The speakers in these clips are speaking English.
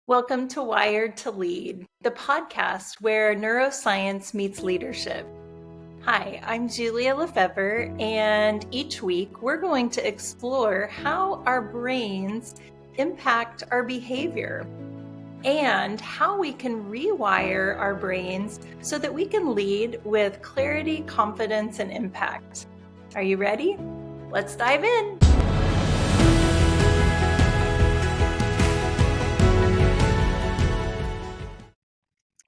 Welcome to Wired to Lead, the podcast where neuroscience meets leadership. Hi, I'm Julia Lefevre, and each week we're going to explore how our brains impact our behavior and how we can rewire our brains so that we can lead with clarity, confidence, and impact. Are you ready? Let's dive in.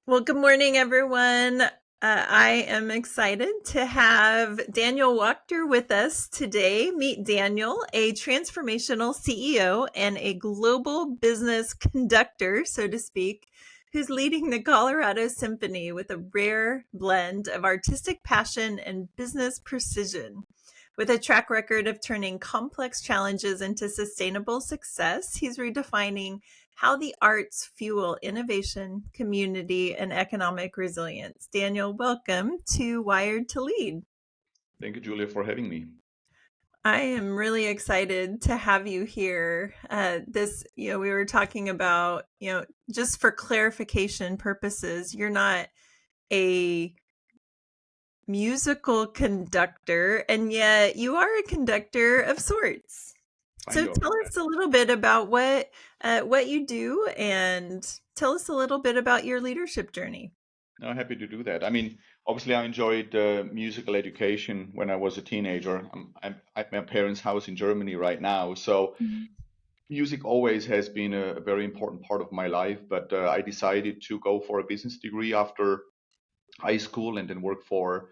Well, good morning, everyone. I am excited to have Daniel Wachter with us today. Meet Daniel, a transformational CEO and a global business conductor, so to speak, who's leading the Colorado Symphony with a rare blend of artistic passion and business precision. With a track record of turning complex challenges into sustainable success, he's redefining how the arts fuel innovation, community, and economic resilience. Daniel, welcome to Wired to Lead. Thank you, Julia, for having me. I am really excited to have you here. We were talking about, just for clarification purposes, you're not a musical conductor, and yet you are a conductor of sorts. So Kind of. tell us a little bit about what you do, and tell us a little bit about your leadership journey. No, happy to do that. I mean, obviously, I enjoyed musical education when I was a teenager. I'm at my parents' house in Germany right now, so music always has been a very important part of my life. But I decided to go for a business degree after high school and then work for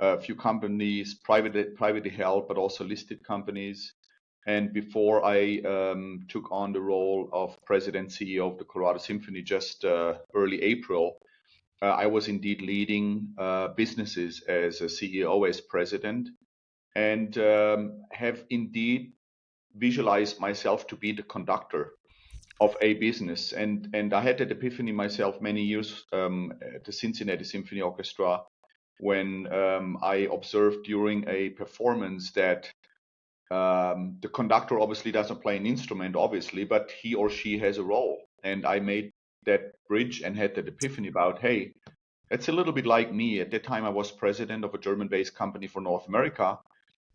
a few companies, privately held, but also listed companies. And before I took on the role of president CEO of the Colorado Symphony just early April, I was indeed leading businesses as a CEO, as president, and have indeed visualized myself to be the conductor of a business. And I had that epiphany myself many years at the Cincinnati Symphony Orchestra when I observed during a performance that the conductor obviously doesn't play an instrument, obviously, but he or she has a role. And I made that bridge and had that epiphany about, hey, it's a little bit like me. At that time, I was president of a German-based company for North America.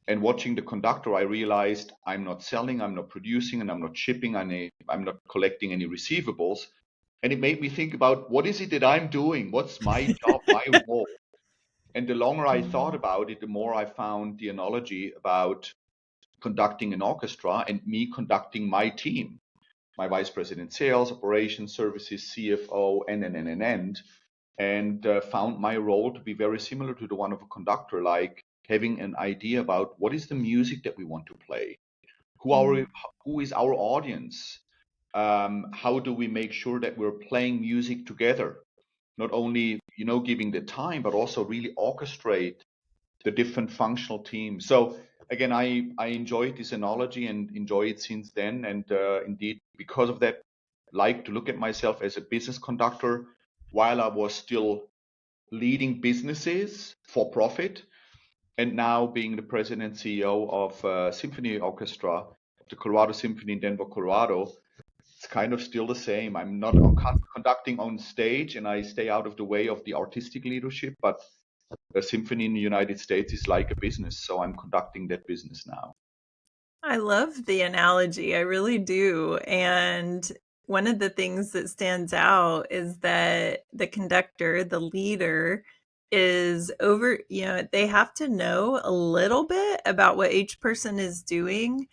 And watching the conductor, I realized I'm not selling, I'm not producing, and I'm not shipping, I'm not collecting any receivables. And it made me think about what is it that I'm doing? What's my job, my role? And the longer I thought about it, the more I found the analogy about conducting an orchestra and me conducting my team, my vice president sales, operations, services, CFO, and found my role to be very similar to the one of a conductor, like having an idea about what is the music that we want to play, who is our audience, how do we make sure that we're playing music together, not only giving the time, but also really orchestrate the different functional teams. So again, I enjoyed this analogy and enjoy it since then. And indeed, because of that, like to look at myself as a business conductor while I was still leading businesses for profit. And now being the president CEO of Symphony Orchestra of the Colorado Symphony in Denver, Colorado, it's kind of still the same. I'm not conducting on stage and I stay out of the way of the artistic leadership, but a symphony in the United States is like a business, so I'm conducting that business now. I love the analogy. I really do. And one of the things that stands out is that the conductor, the leader, is they have to know a little bit about what each person is doing,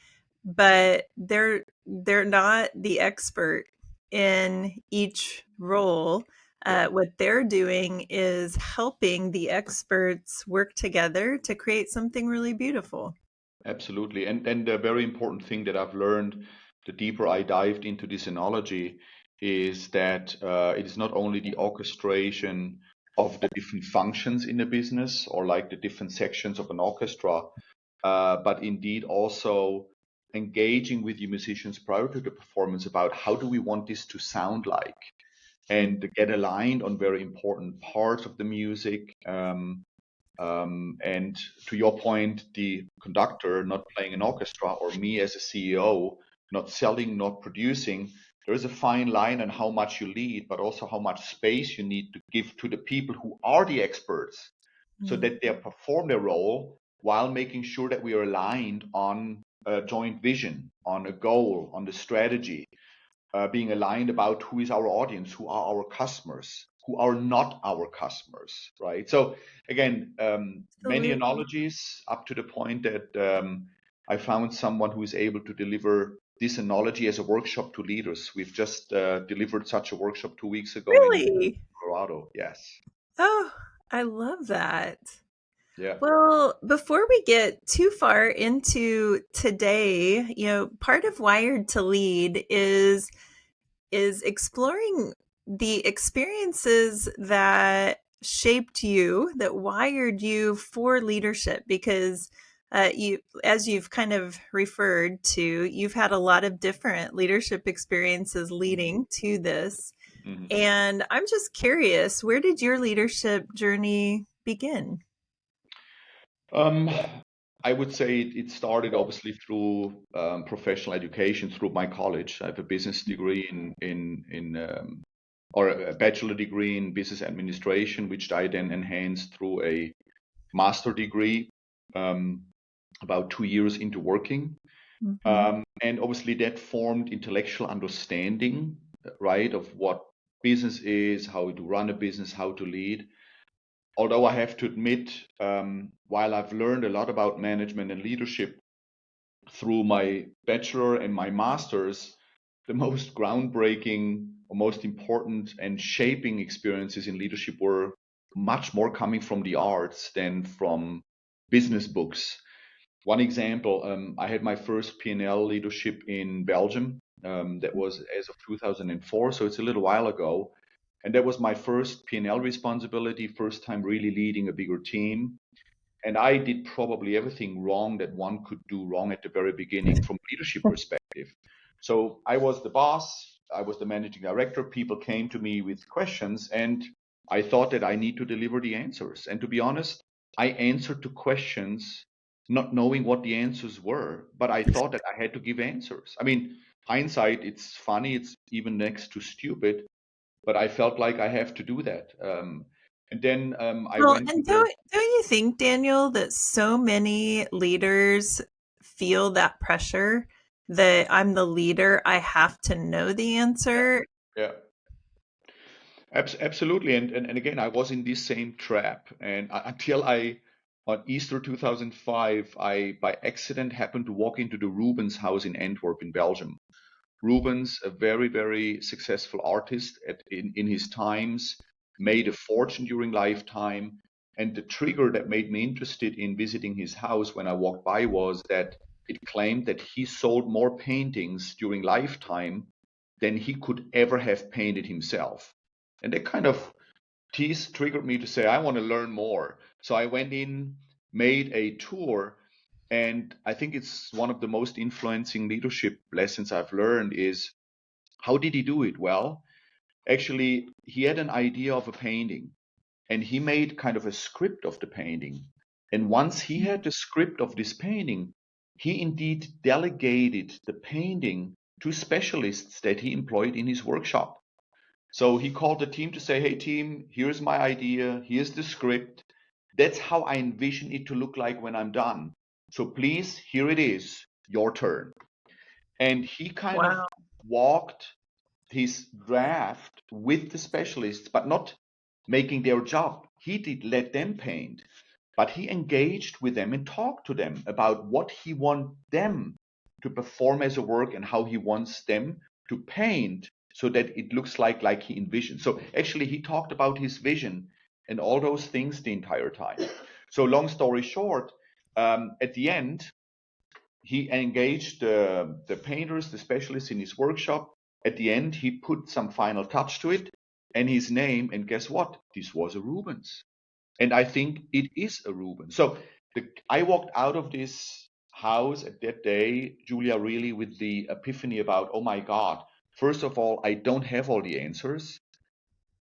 but they're not the expert in each role. What they're doing is helping the experts work together to create something really beautiful. Absolutely. And a very important thing that I've learned the deeper I dived into this analogy is that it is not only the orchestration of the different functions in a business or like the different sections of an orchestra, but indeed also engaging with the musicians prior to the performance about how do we want this to sound like and to get aligned on very important parts of the music. And to your point, the conductor not playing an orchestra or me as a CEO, not selling, not producing, there is a fine line on how much you lead, but also how much space you need to give to the people who are the experts so Mm. that they perform their role while making sure that we are aligned on a joint vision, on a goal, on the strategy, being aligned about who is our audience, who are our customers, who are not our customers, right? So again, many Absolutely. analogies up to the point that I found someone who is able to deliver this analogy as a workshop to leaders. We've just delivered such a workshop 2 weeks ago in Really? Colorado. Yes. Oh, I love that. Yeah. Well, before we get too far into today, part of Wired to Lead is exploring the experiences that shaped you, that wired you for leadership, because you, as you've kind of referred to, you've had a lot of different leadership experiences Mhm. leading to this. Mhm. And I'm just curious, where did your leadership journey begin? Um, I would say it started obviously through professional education through my college. I have a business degree in or a bachelor degree in business administration, which I then enhanced through a master degree um, about 2 years into working. Hmm. And obviously that formed intellectual understanding, right, of what business is, how to run a business, how to lead. Although I have to admit, while I've learned a lot about management and leadership through my bachelor and my master's, the most groundbreaking or most important and shaping experiences in leadership were much more coming from the arts than from business books. One example, I had my first P&L leadership in Belgium. That was as of 2004, so it's a little while ago. And that was my first P&L responsibility, first time really leading a bigger team. And I did probably everything wrong that one could do wrong at the very beginning from a leadership perspective. So I was the boss, I was the managing director. People came to me with questions, and I thought that I need to deliver the answers. And to be honest, I answered to questions not knowing what the answers were, but I thought that I had to give answers. I mean, hindsight, it's funny, it's even next to stupid, but I felt like I have to do that. And then I Well, went to and the don't you think, Daniel, that so many leaders feel that pressure that I'm the leader, I have to know the yeah, answer? yeah. Absolutely. And again, I was in this same trap. And until on Easter 2005, I by accident happened to walk into the Rubens house in Antwerp, in Belgium. Rubens, a very, very successful artist in his times, made a fortune during lifetime. And the trigger that made me interested in visiting his house when I walked by was that it claimed that he sold more paintings during lifetime than he could ever have painted himself. And that kind of triggered me to say, I want to learn more. So I went in, made a tour, and I think it's one of the most influencing leadership lessons I've learned is how did he do it? Well, actually, he had an idea of a painting and he made kind of a script of the painting. And once he had the script of this painting, he indeed delegated the painting to specialists that he employed in his workshop. So he called the team to say, hey, team, here's my idea. Here's the script. That's how I envision it to look like when I'm done. So please, here it is, your turn. And he kind of Wow. walked his draft with the specialists, but not making their job. He did let them paint, but he engaged with them and talked to them about what he wants them to perform as a work and how he wants them to paint so that it looks like he envisioned. So actually he talked about his vision and all those things the entire time. So long story short, at the end, he engaged the painters, the specialists in his workshop. At the end, he put some final touch to it and his name. And guess what? This was a Rubens. And I think it is a Rubens. So I walked out of this house at that day, Julia, really with the epiphany about, oh my God, first of all, I don't have all the answers.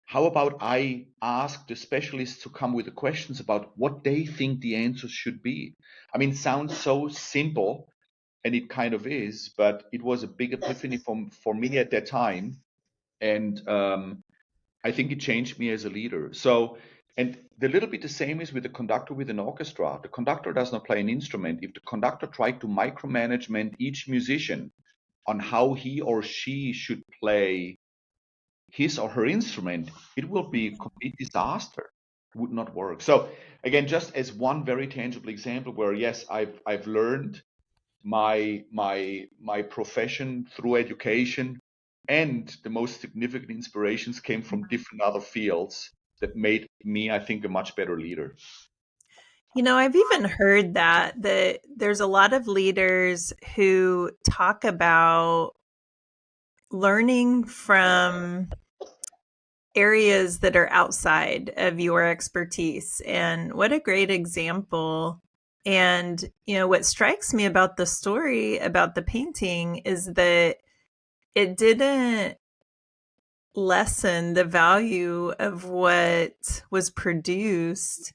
How about I ask the specialists to come with the questions about what they think the answers should be? I mean, it sounds so simple, and it kind of is, but it was a big epiphany for me at that time. And I think it changed me as a leader. So, and the little bit the same is with the conductor with an orchestra. The conductor does not play an instrument. If the conductor tried to micromanagement each musician on how he or she should play his or her instrument, it will be a complete disaster. It would not work. So again, just as one very tangible example where yes, I've learned my profession through education, and the most significant inspirations came from different other fields that made me, I think, a much better leader. I've even heard that there's a lot of leaders who talk about learning from areas that are outside of your expertise. And what a great example. And, what strikes me about the story about the painting is that it didn't lessen the value of what was produced.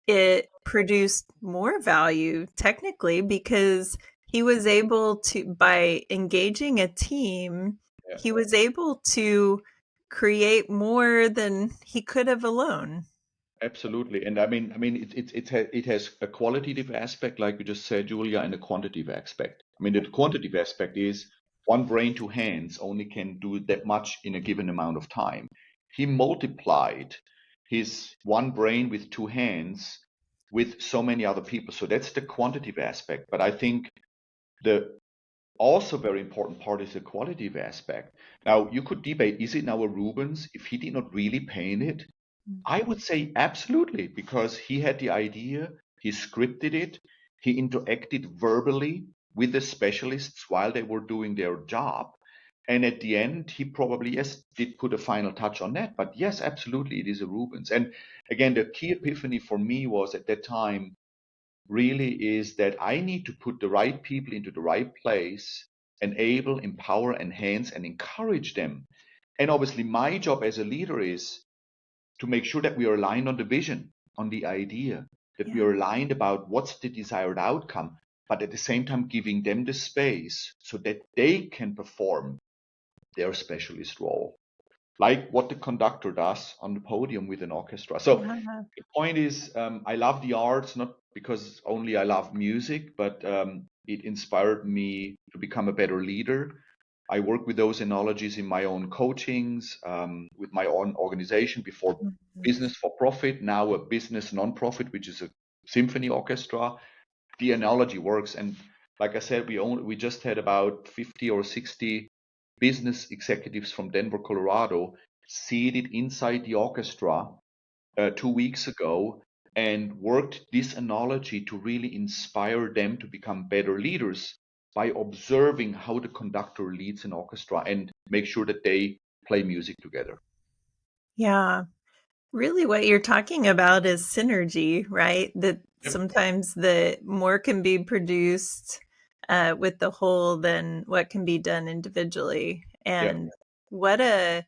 It produced more value technically because he was able to, by engaging a team, Yeah. he was able to create more than he could have alone. Absolutely, and it has a qualitative aspect, like you just said, Julia, and a quantitative aspect. I mean, the quantitative aspect is one brain, two hands only can do that much in a given amount of time. He multiplied his one brain with two hands with so many other people, so that's the quantitative aspect. But I think the also very important part is the qualitative aspect. Now, you could debate, is it now a Rubens if he did not really paint it? I would say absolutely, because he had the idea, he scripted it, he interacted verbally with the specialists while they were doing their job. And at the end, he probably, yes, did put a final touch on that. But yes, absolutely, it is a Rubens. And again, the key epiphany for me was at that time really is that I need to put the right people into the right place, enable, empower, enhance, and encourage them. And obviously, my job as a leader is to make sure that we are aligned on the vision, on the idea, that we Yeah. are aligned about what's the desired outcome, but at the same time giving them the space so that they can perform their specialist role, like what the conductor does on the podium with an orchestra. So Yeah. the point is, I love the arts, not because only I love music, but it inspired me to become a better leader. I work with those analogies in my own coachings, with my own organization before Mhm. business for profit, now a business non-profit, which is a symphony orchestra. The analogy works. And like I said, we just had about 50 or 60 business executives from Denver, Colorado, seated inside the orchestra 2 weeks ago and worked this analogy to really inspire them to become better leaders by observing how the conductor leads an orchestra and make sure that they play music together. Yeah. Really, what you're talking about is synergy, right? That Yep. sometimes the more can be produced with the whole than what can be done individually. Yeah. And what a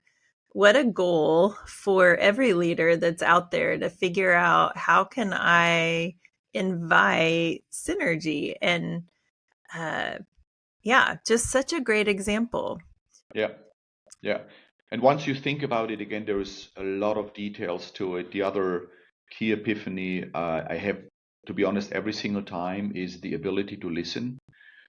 what a goal for every leader that's out there to figure out how can I invite synergy and uh, yeah, just such a great example. Yeah. Yeah. And once you think about it again, there's a lot of details to it. The other key epiphany I have, to be honest, every single time is the ability to listen.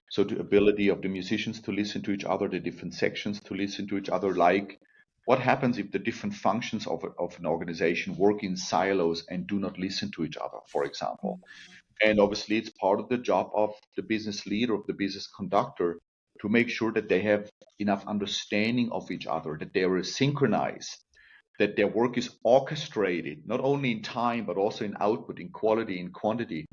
So the ability of the musicians to listen to each other, the different sections to listen to each other, like what happens if the different functions of an organization work in silos and do not listen to each other, for example. And obviously, it's part of the job of the business leader, of the business conductor, to make sure that they have enough understanding of each other, that they are synchronized, that their work is orchestrated, not only in time, but also in output, in quality, in quantity,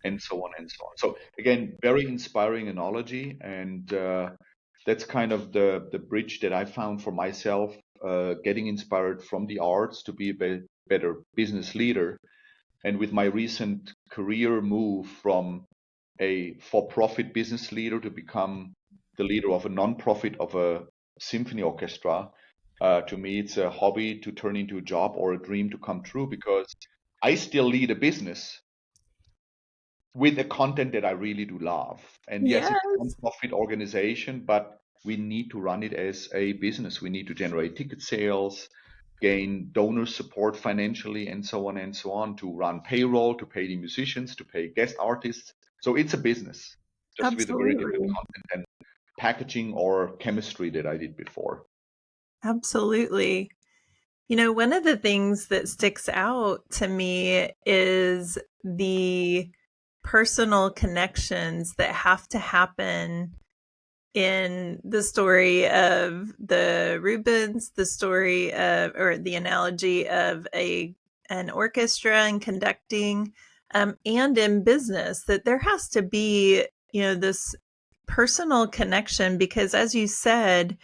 and so on and so on. So again, very inspiring analogy, and that's kind of the bridge that I found for myself, getting inspired from the arts to be a better business leader. And with my recent career move from a for-profit business leader to become the leader of a non-profit of a symphony orchestra, to me, it's a hobby to turn into a job or a dream to come true because I still lead a business, with the content that I really do love. And yes, it's a Yes, non-profit organization, but we need to run it as a business. We need to generate ticket sales, gain donor support financially, and so on and so on, to run payroll, to pay the musicians, to pay guest artists. So it's a business, just with a very different absolutely. content and packaging or chemistry that I did before. Absolutely. One of the things that sticks out to me is the personal connections that have to happen in the story of the Rubens, the story of, or the analogy of an orchestra and conducting, and in business, that there has to be, this personal connection because, as you said,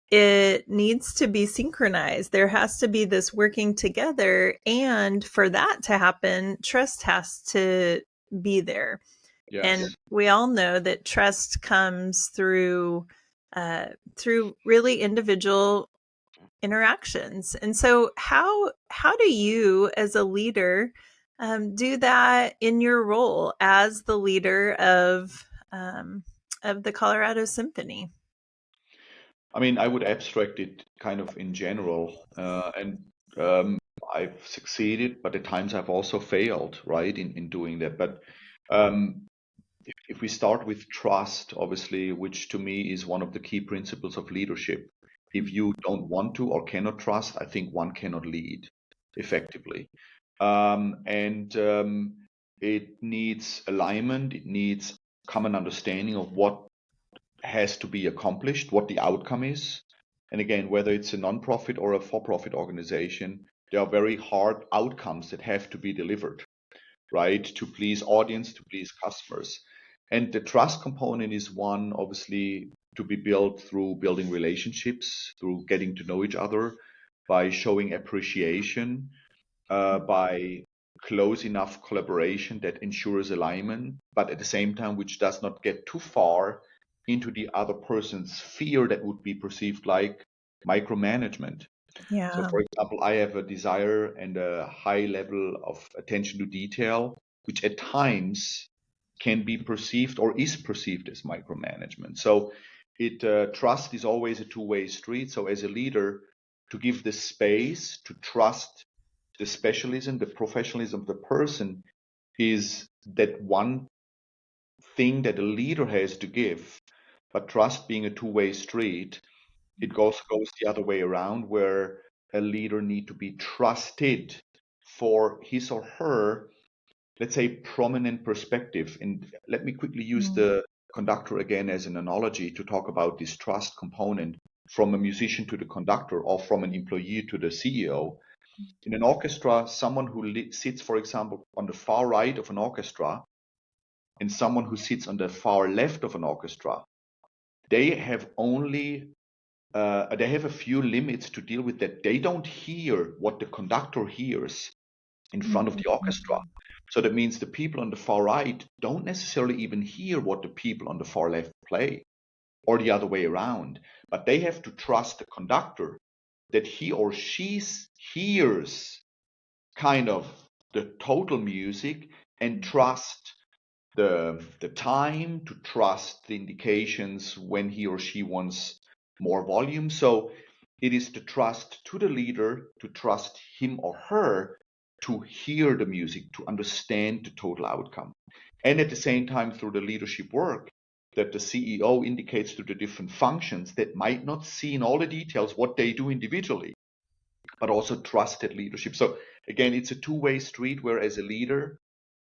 it needs to be synchronized. There has to be this working together. And for that to happen, trust has to be there. And Yes. we all know that trust comes through really individual interactions. And so, how do you, as a leader, do that in your role as the leader of the Colorado Symphony? I mean, I would abstract it kind of in general, and um, I've succeeded, but at times I've also failed, right, in doing that. But um, if we start with trust, obviously, which to me is one of the key principles of leadership, if you don't want to or cannot trust, I think one cannot lead effectively. And it needs alignment, it needs common understanding of what has to be accomplished, what the outcome is. And again, whether it's a nonprofit or a for-profit organization, there are very hard outcomes that have to be delivered, right? To please audience, to please customers. And the trust component is one, obviously, to be built through building relationships, through getting to know each other, by showing appreciation, by close enough collaboration that ensures alignment, but at the same time, which does not get too far into the other person's sphere that would be perceived like micromanagement. So, Yeah. for example, I have a desire and a high level of attention to detail, which at times can be perceived or is perceived as micromanagement. So, trust is always a two-way street. So, as a leader, to give the space to trust the specialism, the professionalism of the person is that one thing that a leader has to give. But trust being a two-way street, it goes the other way around, where a leader need to be trusted for his or her, let's say, prominent perspective. And let me quickly use Mm. the conductor again as an analogy to talk about this trust component from a musician to the conductor or from an employee to the CEO. In an orchestra, someone who sits, for example, on the far right of an orchestra and someone who sits on the far left of an orchestra, they have only they have a few limits to deal with that. They don't hear what the conductor hears in front of the orchestra. Mhm. So that means the people on the far right don't necessarily even hear what the people on the far left play, or the other way around. But they have to trust the conductor that he or she hears kind of the total music, and trust the time, to trust the indications when he or she wants more volume. So it is the trust to the leader, to trust him or her to hear the music, to understand the total outcome. And at the same time, through the leadership work, that the CEO indicates to the different functions that might not see in all the details what they do individually, but also trusted leadership. So again, it's a two-way street, where as a leader,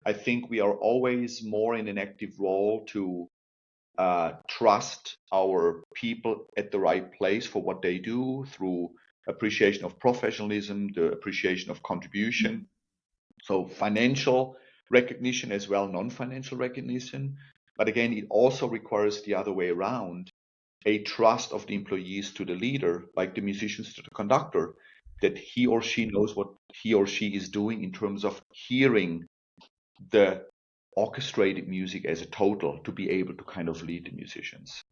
I think we are always more in an active role to trust our people at the right place for what they do, through appreciation of professionalism, the appreciation of contribution. So financial recognition as well, non-financial recognition. But again, it also requires the other way around, a trust of the employees to the leader, like the musicians to the conductor, that he or she knows what he or she is doing in terms of hearing the orchestrated music as a total, to be able to kind of lead the musicians.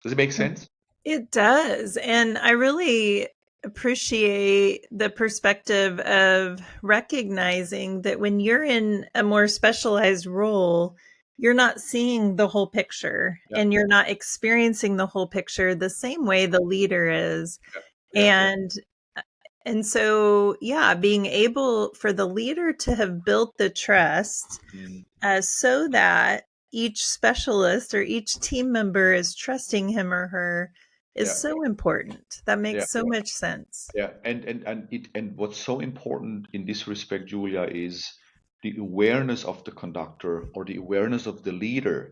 Does it make sense? It does. And I really appreciate the perspective of recognizing that when you're in a more specialized role, you're not seeing the whole picture Yeah, and you're not experiencing the whole picture the same way the leader is. yeah, yeah. And so, yeah, being able for the leader to have built the trust Mm, so that each specialist or each team member is trusting him or her is yeah, so important. That yeah. makes so much sense. Yeah, and what's so important in this respect, Julia, is the awareness of the conductor or the awareness of the leader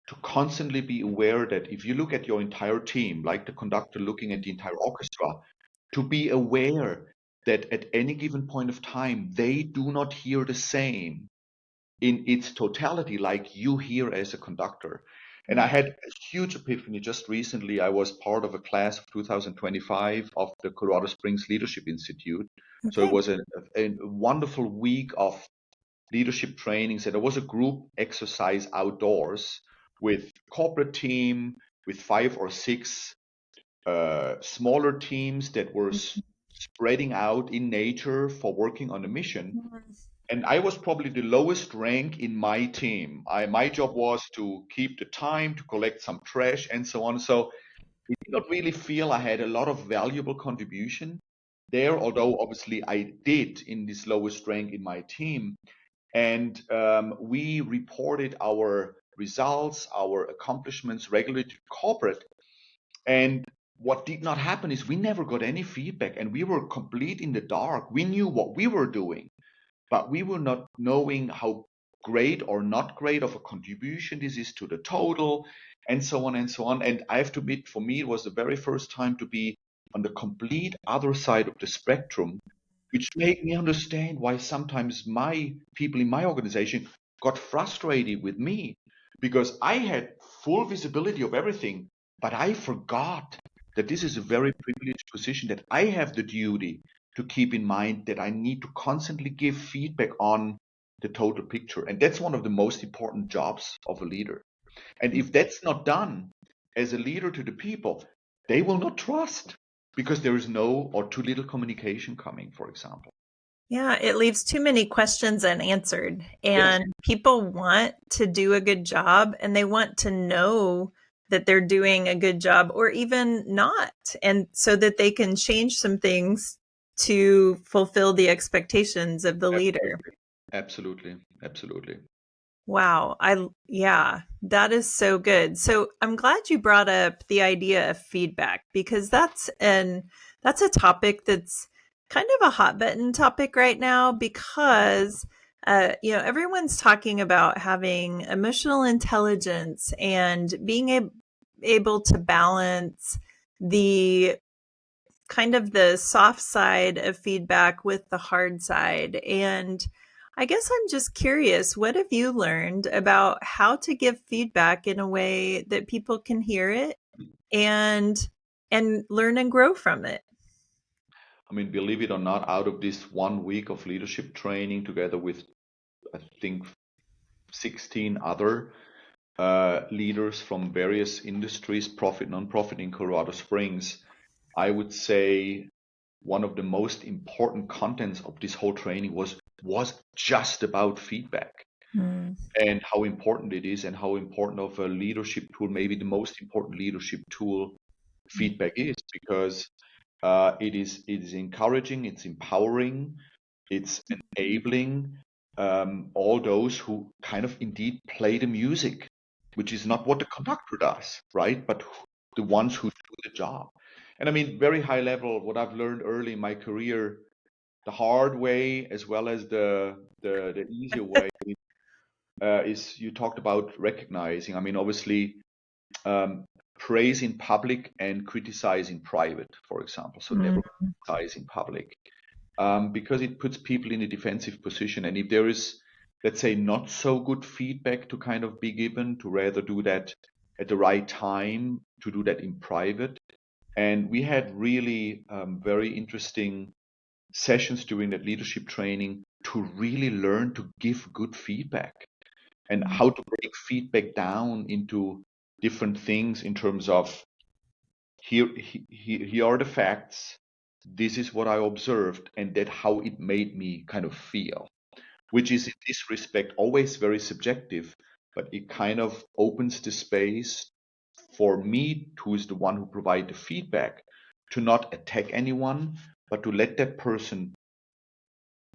to constantly be aware that if you look at your entire team, like the conductor looking at the entire orchestra, to be aware that at any given point of time, they do not hear the same in its totality like you hear as a conductor. And I had a huge epiphany just recently. I was part of a class of 2025 of the Colorado Springs Leadership Institute. So it Okay. was a wonderful week of leadership trainings. And there was a group exercise outdoors with corporate team, with 5 or 6 smaller teams that were spreading out in nature for working on a mission. And I was probably the lowest rank in my team. My job was to keep the time, to collect some trash, and so on. So I did not really feel I had a lot of valuable contribution there, although obviously I did in this lowest rank in my team. And we reported our results, our accomplishments regularly to corporate. And what did not happen is we never got any feedback, and we were complete in the dark. We knew what we were doing, but we were not knowing how great or not great of a contribution this is to the total, and so on and so on. And I have to admit, for me, it was the very first time to be on the complete other side of the spectrum, which made me understand why sometimes my people in my organization got frustrated with me because I had full visibility of everything, but I forgot that this is a very privileged position, that I have the duty to keep in mind that I need to constantly give feedback on the total picture. And that's one of the most important jobs of a leader. And if that's not done as a leader to the people, they will not trust because there is no or too little communication coming, for example. Yeah, it leaves too many questions unanswered. Yes, And people want to do a good job and they want to know that they're doing a good job or even not. And so that they can change some things to fulfill the expectations of the leader. absolutely. Absolutely. Absolutely. Wow. Yeah, that is so good. So I'm glad you brought up the idea of feedback because that's a topic that's kind of a hot button topic right now because everyone's talking about having emotional intelligence and being able to balance the kind of the soft side of feedback with the hard side. And I guess I'm just curious, what have you learned about how to give feedback in a way that people can hear it and learn and grow from it? I mean, believe it or not, out of this 1 week of leadership training, together with, I think, 16 other leaders from various industries, profit, non-profit in Colorado Springs, I would say one of the most important contents of this whole training was just about feedback Mm, and how important it is and how important of a leadership tool, maybe the most important leadership tool, feedback is, because it is encouraging, it's empowering, it's enabling all those who kind of indeed play the music, which is not what the conductor does, right? But the ones who do the job. And I mean, very high level, what I've learned early in my career, the hard way as well as the easier way, is you talked about recognizing. I mean, obviously, um, praise in public and criticize in private, for example. So never mm, criticize in public, because it puts people in a defensive position. And if there is, let's say, not so good feedback to kind of be given, to rather do that at the right time, to do that in private. And we had really very interesting sessions during that leadership training to really learn to give good feedback and mm, how to break feedback down into different things in terms of here are the facts. this is what I observed, and that how it made me kind of feel, which is in this respect always very subjective, but it kind of opens the space for me, who is the one who provide the feedback, to not attack anyone, but to let that person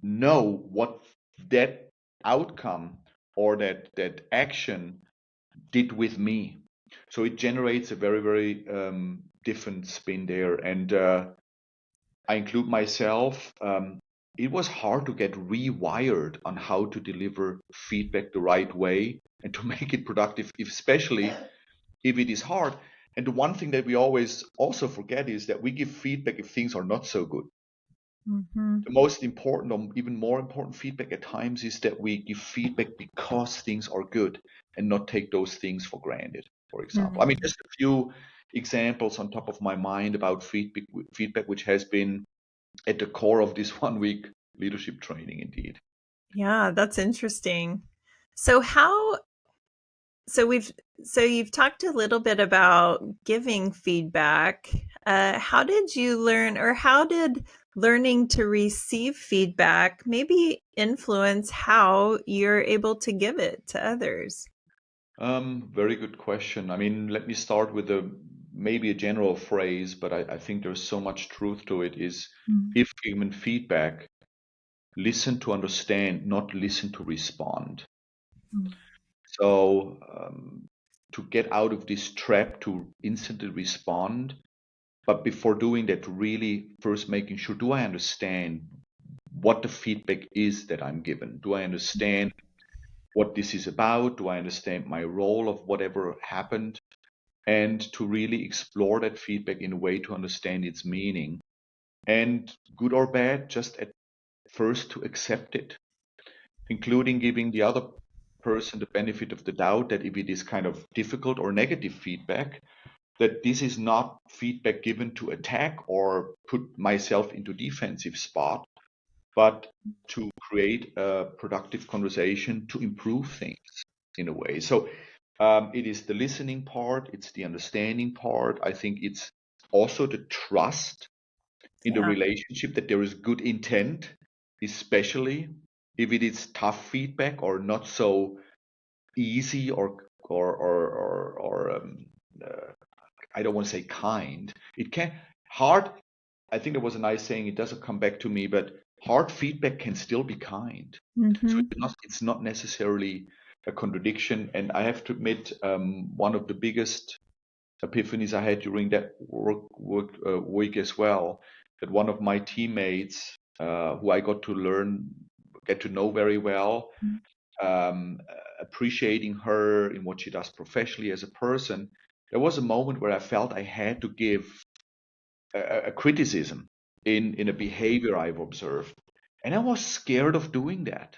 know what that outcome or that action did with me. So it generates a very, very different spin there. And I include myself. It was hard to get rewired on how to deliver feedback the right way and to make it productive, especially if it is hard. And the one thing that we always also forget is that we give feedback if things are not so good. Mm-hmm. The most important, or even more important feedback at times, is that we give feedback because things are good and not take those things for granted, for example. I mean, Mm-hmm. just a few examples on top of my mind about feedback which has been at the core of this 1 week leadership training, indeed. Yeah, that's interesting. So how so we've so you've talked a little bit about giving feedback. How did you learn, or how did learning to receive feedback maybe influence how you're able to give it to others? Very good question. I mean, let me start with a maybe a general phrase, but I think there's so much truth to it, is Mm. if given feedback, listen to understand, not listen to respond. Mm. So to get out of this trap to instantly respond, but before doing that, really first making sure, do I understand what the feedback is that I'm given? Do I understand what this is about? Do I understand my role of whatever happened? And to really explore that feedback in a way to understand its meaning. And good or bad, just at first to accept it, including giving the other person the benefit of the doubt that if it is kind of difficult or negative feedback, that this is not feedback given to attack or put myself into defensive spot, but to create a productive conversation to improve things in a way. So it is the listening part, it's the understanding part. I think it's also the trust in the Yeah. relationship that there is good intent, especially if it is tough feedback or not so easy or I don't want to say kind. It can hard. I think there was a nice saying. It doesn't come back to me, but hard feedback can still be kind. So Mm-hmm. it's not necessarily a contradiction. And I have to admit, one of the biggest epiphanies I had during that week as well, that one of my teammates, who I get to know very well, um, appreciating her in what she does professionally as a person, there was a moment where I felt I had to give a criticism in a behavior I've observed. And I was scared of doing that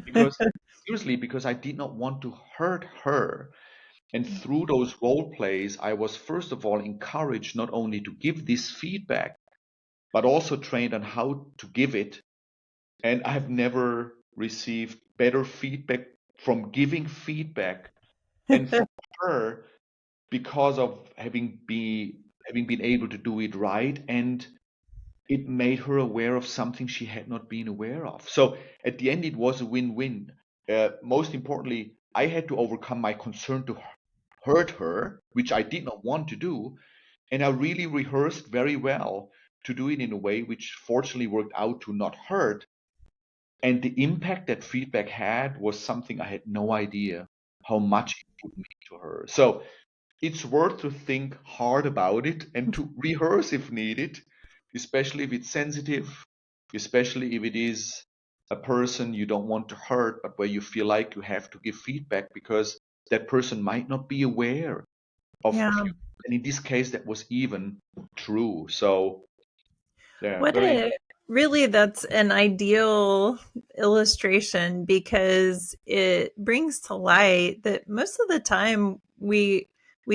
because, seriously, because I did not want to hurt her. And through those role plays, I was first of all encouraged not only to give this feedback, but also trained on how to give it. And I have never received better feedback from giving feedback than from her, because of having been able to do it right, and it made her aware of something she had not been aware of. So at the end, it was a win-win. Most importantly, I had to overcome my concern to hurt her, which I did not want to do, and I really rehearsed very well to do it in a way which fortunately worked out to not hurt. And the impact that feedback had was something I had no idea how much it would mean to her. So it's worth to think hard about it and to rehearse if needed, especially if it's sensitive, especially if it is a person you don't want to hurt, but where you feel like you have to give feedback because that person might not be aware of Yeah. you. And in this case, that was even true. So, yeah, What very, a Really, that's an ideal illustration because it brings to light that most of the time we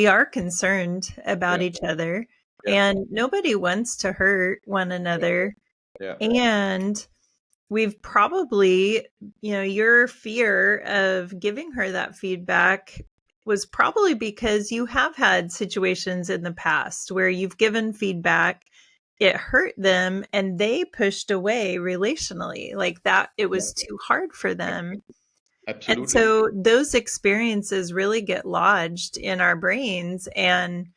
are concerned about yeah, each other, yeah, and nobody wants to hurt one yeah, another. yeah, And we've probably, your fear of giving her that feedback was probably because you have had situations in the past where you've given feedback it hurt them and they pushed away relationally, like that it Yeah, was too hard for them. And absolutely. so those experiences really get lodged in our brains. And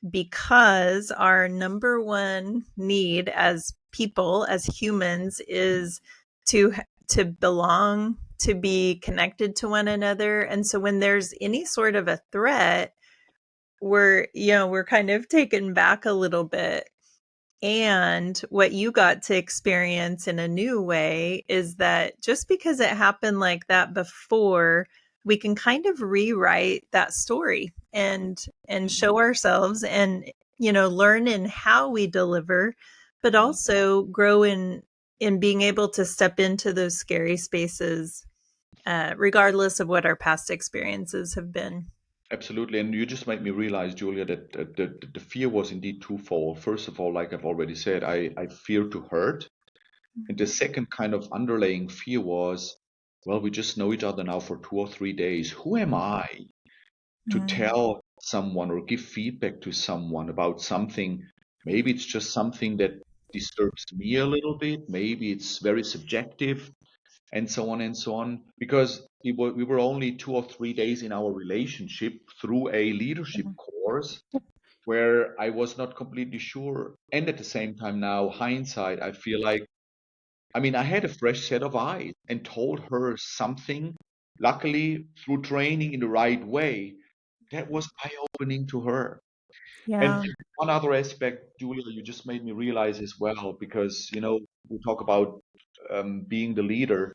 because our number one need as people, as humans, is to to belong, to be connected to one another. And so when there's any sort of a threat, we're kind of taken back a little bit. And what you got to experience in a new way is that just because it happened like that before, we can kind of rewrite that story and Mhm. show ourselves and learn in how we deliver, but Mhm. also grow in being able to step into those scary spaces, regardless of what our past experiences have been. Absolutely. And you just made me realize, Julia, that the fear was indeed twofold. First of all, like I've already said, I fear to hurt. And the second kind of underlying fear was, well, we just know each other now for 2 or 3 days. Who am I to Mm, tell someone or give feedback to someone about something? Maybe it's just something that disturbs me a little bit. Maybe it's very subjective, and so on and so on. Because we were only 2 or 3 days in our relationship through a leadership mm, course where I was not completely sure. And at the same time, now, hindsight, I feel like, I mean, I had a fresh set of eyes and told her something, luckily through training in the right way, that was eye-opening to her. And yeah. one other aspect, Julia, you just made me realize as well, because, we talk about being the leader.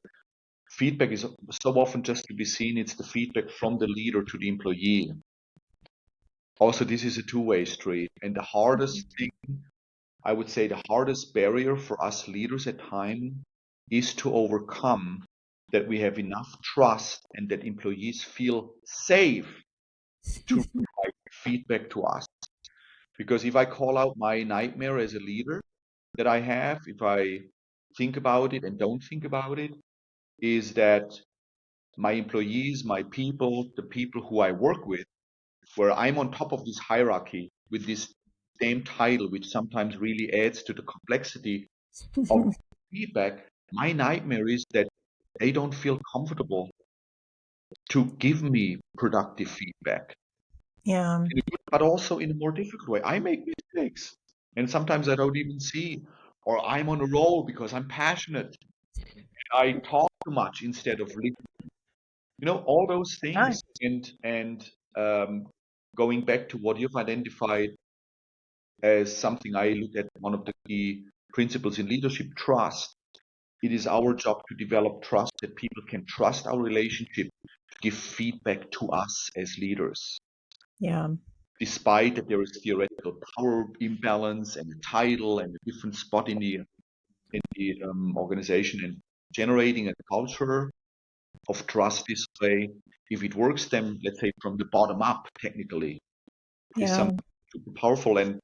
Feedback is so often just to be seen, it's the feedback from the leader to the employee. Also, this is a two-way street. And the hardest thing, I would say, the hardest barrier for us leaders at time is to overcome that we have enough trust and that employees feel safe to provide feedback to us. Because if I call out my nightmare as a leader that I have, if I think about it and don't think about it, is that my employees, my people, the people who I work with, where I'm on top of this hierarchy with this same title, which sometimes really adds to the complexity of feedback. My nightmare is that they don't feel comfortable to give me productive feedback, Yeah. but also in a more difficult way. I make mistakes, and sometimes I don't even see, or I'm on a roll because I'm passionate. I talk too much instead of listening. All those Yeah. things. And going back to what you've identified as something I look at, one of the key principles in leadership, trust. It is our job to develop trust, that people can trust our relationship to give feedback to us as leaders, Yeah. despite that there is theoretical power imbalance and a title and a different spot in the organization, and generating a culture of trust this way. If it works, then let's say from the bottom up, technically, is Yeah. something super powerful. And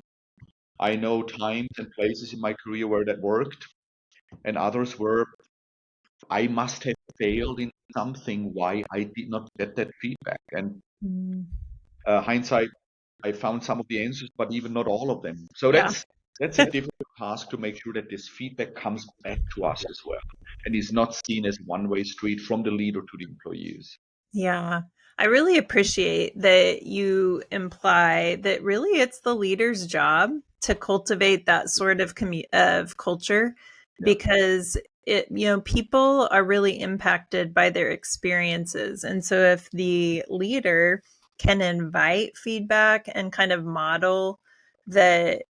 I know times and places in my career where that worked, and others where I must have failed in something why I did not get that feedback. And Mm, hindsight, I found some of the answers, but even not all of them. So yeah. that's a difficult task, to make sure that this feedback comes back to us as well, and is not seen as one-way street from the leader to the employees. Yeah. I really appreciate that you imply that really it's the leader's job to cultivate that sort of of culture, Yeah, because people are really impacted by their experiences. And so if the leader can invite feedback and kind of model that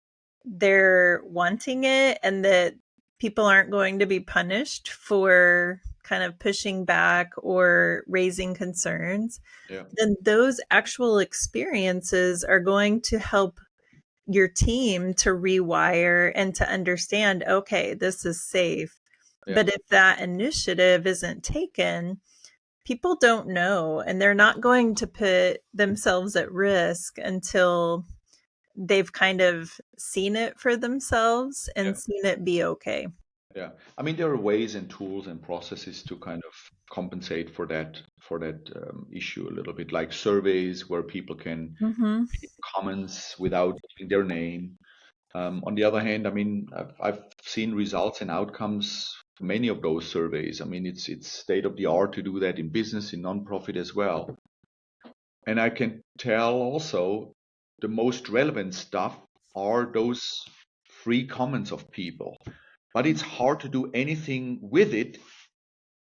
they're wanting it and that people aren't going to be punished for kind of pushing back or raising concerns, yeah, then those actual experiences are going to help your team to rewire and to understand, okay, this is safe. yeah. But if that initiative isn't taken, people don't know and they're not going to put themselves at risk until they've kind of seen it for themselves Yeah. and seen it be okay. Yeah. I mean, there are ways and tools and processes to kind of compensate for that issue a little bit, like surveys where people can Mhm. comments without giving their name. On the other hand, I mean, I've seen results and outcomes for many of those surveys. I mean, it's state of the art to do that in business, in nonprofit as well. And I can tell also the most relevant stuff are those free comments of people. But it's hard to do anything with it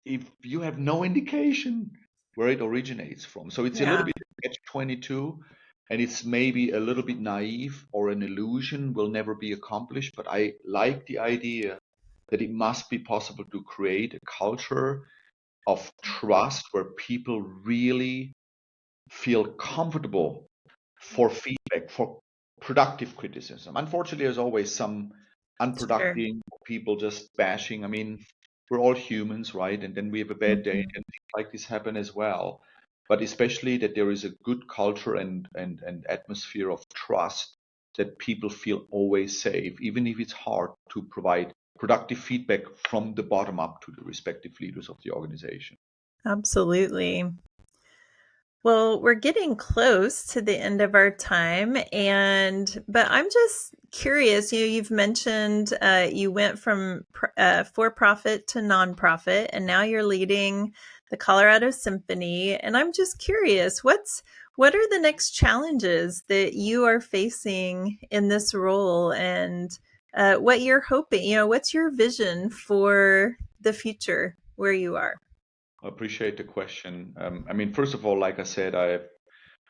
if you have no indication where it originates from. So it's a little Yeah, bit catch 22, and it's maybe a little bit naive or an illusion will never be accomplished. But I like the idea that it must be possible to create a culture of trust where people really feel comfortable for feedback, for productive criticism. Unfortunately, there's always some sure. unproductive people just bashing. I mean, we're all humans, right? And then we have a bad day, Mhm. and things like this happen as well. But especially that there is a good culture and atmosphere of trust that people feel always safe, even if it's hard to provide productive feedback from the bottom up to the respective leaders of the organization. Absolutely. Well, we're getting close to the end of our time, but I'm just curious. You've mentioned you went from for-profit to nonprofit, and now you're leading the Colorado Symphony. And I'm just curious, what are the next challenges that you are facing in this role, and what you're hoping? What's your vision for the future where you are? I appreciate the question. I mean, first of all, like I said, I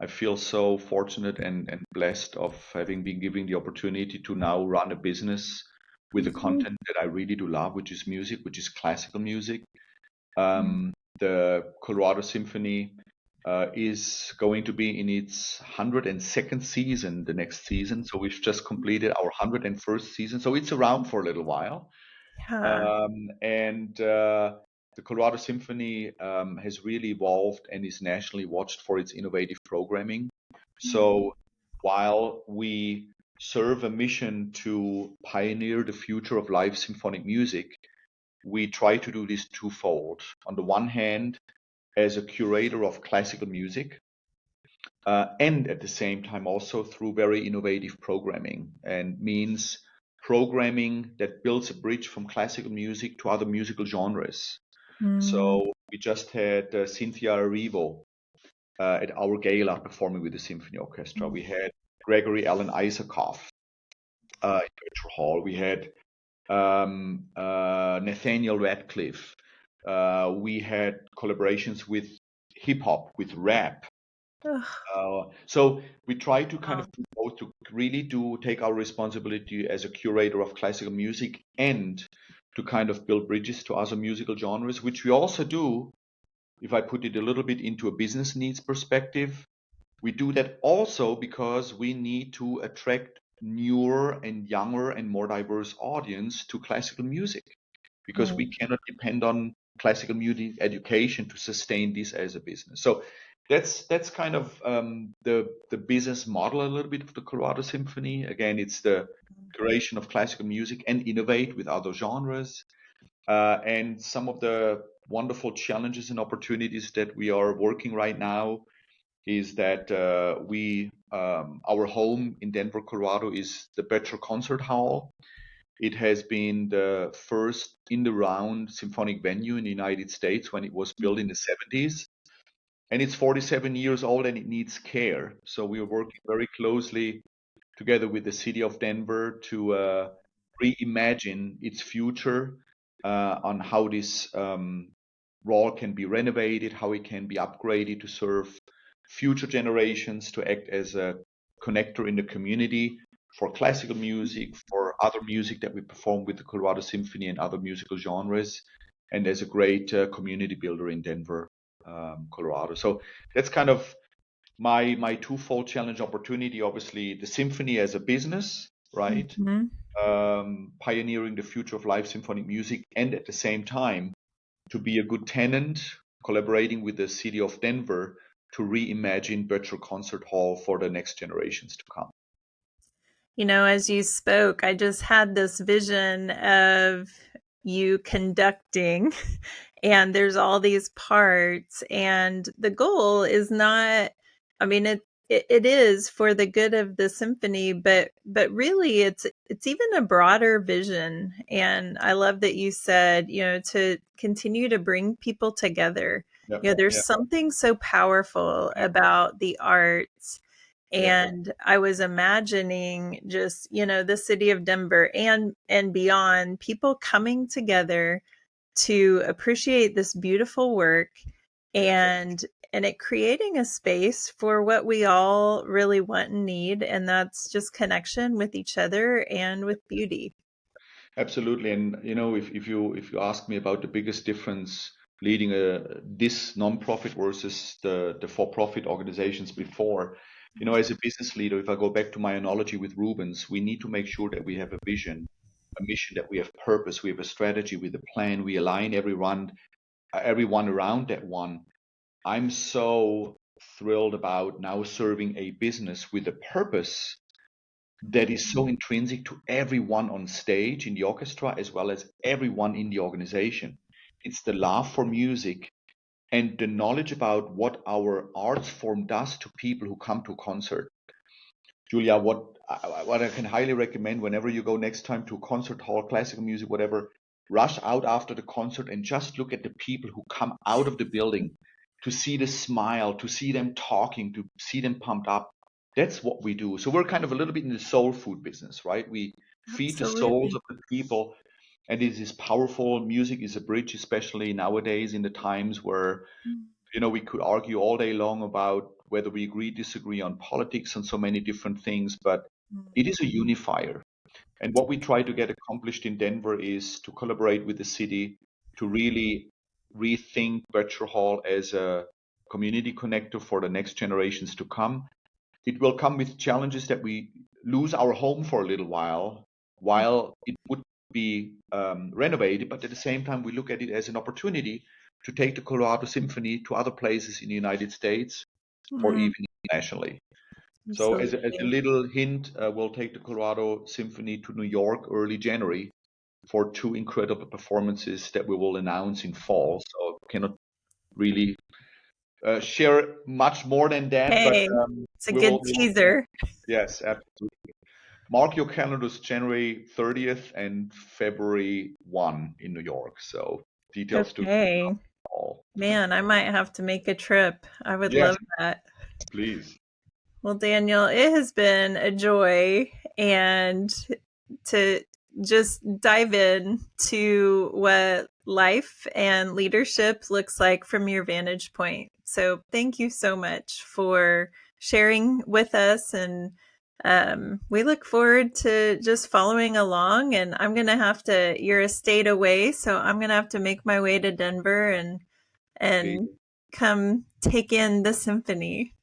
feel so fortunate and blessed of having been given the opportunity to now run a business with the Mhm. content that I really do love, which is music, which is classical music. The Colorado Symphony is going to be in its 102nd season the next season. So we've just completed our 101st season. So it's around for a little while. Yeah. And the Colorado Symphony has really evolved and is nationally watched for its innovative programming. So while we serve a mission to pioneer the future of live symphonic music, we try to do this twofold. On the one hand, as a curator of classical music, and at the same time also through very innovative programming, and means programming that builds a bridge from classical music to other musical genres. Mm. So we just had Cynthia Erivo at our gala performing with the symphony orchestra. We had Gregory Alan Isaacoff in Deutscher Hall. We had Nathaniel Radcliffe. We had collaborations with hip hop, with rap. Ugh, So we try to kind wow. of do both, to really do take our responsibility as a curator of classical music and to kind of build bridges to other musical genres, which we also do. If I put it a little bit into a business needs perspective, we do that also because we need to attract newer and younger and more diverse audience to classical music, because we Mm. cannot depend on classical music education to sustain this as a business. So that's kind of the business model a little bit of the Colorado Symphony. Again, it's the curation of classical music and innovate with other genres. And some of the wonderful challenges and opportunities that we are working right now is that our home in Denver, Colorado, is the Becher Concert Hall. It has been the first in the round symphonic venue in the United States when it was built in the 70s. And it's 47 years old and it needs care. So we are working very closely together with the city of Denver to reimagine its future, on how this role can be renovated, how it can be upgraded to serve future generations, to act as a connector in the community for classical music, for other music that we perform with the Colorado Symphony and other musical genres, and as a great community builder in Denver, Colorado. So that's kind of my twofold challenge opportunity. Obviously, the symphony as a business, right? Mhm. Pioneering the future of live symphonic music, and at the same time to be a good tenant, collaborating with the city of Denver to reimagine Böttcher Concert Hall for the next generations to come. As you spoke, I just had this vision of you conducting, and there's all these parts, and the goal is not, I mean, it is for the good of the symphony, but really it's even a broader vision. And I love that you said, to continue to bring people together. Yeah, There's yeah, something so powerful yeah, about the arts. yeah. And I was imagining just, the city of Denver and beyond, people coming together to appreciate this beautiful work, Yeah. and it creating a space for what we all really want and need, and that's just connection with each other and with beauty. Absolutely. And if you ask me about the biggest difference leading this nonprofit versus the for-profit organizations before, as a business leader, if I go back to my analogy with Rubens, we need to make sure that we have a vision, a mission, that we have purpose, we have a strategy with a plan, we align everyone around that one. I'm so thrilled about now serving a business with a purpose that is so intrinsic to everyone on stage in the orchestra as well as everyone in the organization. It's the love for music and the knowledge about what our arts form does to people who come to a concert. Julia, what I can highly recommend whenever you go next time to a concert hall, classical music, whatever, rush out after the concert and just look at the people who come out of the building, to see the smile, to see them talking, to see them pumped up. That's what we do. So we're kind of a little bit in the soul food business, right? We feed the souls Absolutely. of the people, and it is powerful. Music is a bridge, especially nowadays in the times where we could argue all day long about whether we agree, disagree on politics and so many different things, but it is a unifier. And what we try to get accomplished in Denver is to collaborate with the city to really rethink Berkshire Hall as a community connector for the next generations to come. It will come with challenges that we lose our home for a little while it would be renovated, but at the same time, we look at it as an opportunity to take the Colorado Symphony to other places in the United States or Mm, even internationally. So, as a absolutely. little hint, we'll take the Colorado Symphony to New York early January for two incredible performances that we will announce in fall. So, cannot really share much more than that, but Hey, it's a we good will, we will, teaser. yes, absolutely. Mark your calendars January 30th and February 1 in New York. So details to Okay. all. Man, I might have to make a trip. I would Yes, love that. please. Well, Daniel, it has been a joy, and to just dive in to what life and leadership looks like from your vantage point. So, thank you so much for sharing with us, and we look forward to just following along. And I'm going to have to, you're a state away, so I'm going to have to make my way to Denver and Please. come take in the symphony.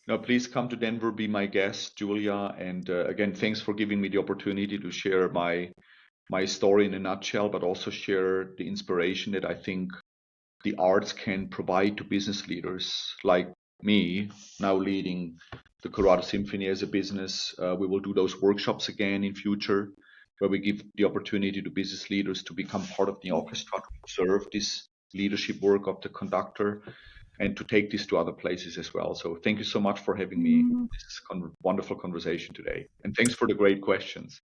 No, please come to Denver, be my guest, Julia. And again, thanks for giving me the opportunity to share my story in a nutshell, but also share the inspiration that I think the arts can provide to business leaders like me, now leading the Colorado Symphony as a business. We will do those workshops again in future, where we give the opportunity to business leaders to become part of the orchestra, to observe this leadership work of the conductor, and to take this to other places as well. So thank you so much for having me this wonderful conversation today, and thanks for the great questions.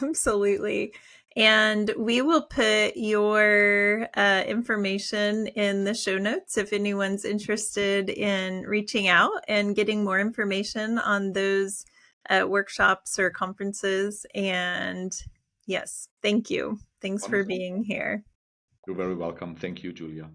Absolutely. And we will put your information in the show notes if anyone's interested in reaching out and getting more information on those workshops or conferences. And yes, thank you. Thanks for Wonderful. being here. You're very welcome. Thank you, Julia.